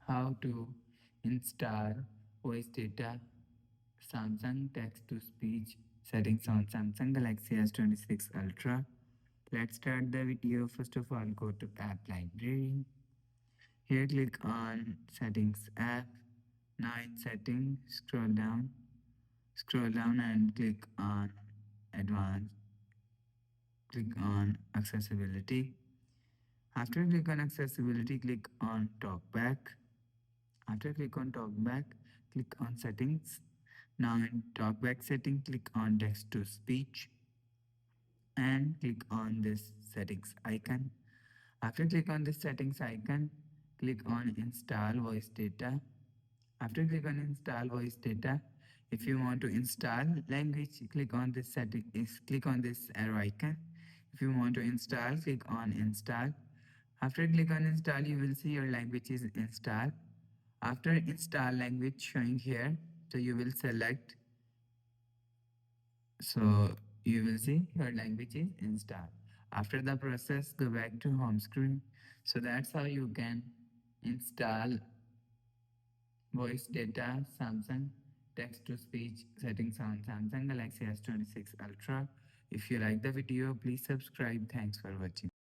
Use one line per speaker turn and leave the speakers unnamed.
how to install voice data Samsung text-to-speech settings on Samsung Galaxy S26 Ultra. Let's start the video. First of all, go to App Library. Here click on Settings app. Now in Settings, scroll down and click on Advanced. Click on Accessibility. After click on Accessibility, click on Talkback. After click on Talkback, click on Settings. Now in Talkback setting, click on Text to Speech and click on this settings icon. After click on this settings icon, click on Install Voice Data. After click on Install Voice Data, if you want to install language, click on this setting. Click on this arrow icon. If you want to install, click on Install. After click on Install, you will see your language is installed. After install language showing here, so you will select, so you will see your language is installed. After the process, go back to home screen. So that's how you can install voice data Samsung text to speech settings on Samsung Galaxy S26 Ultra. If you like the video, please subscribe. Thanks for watching.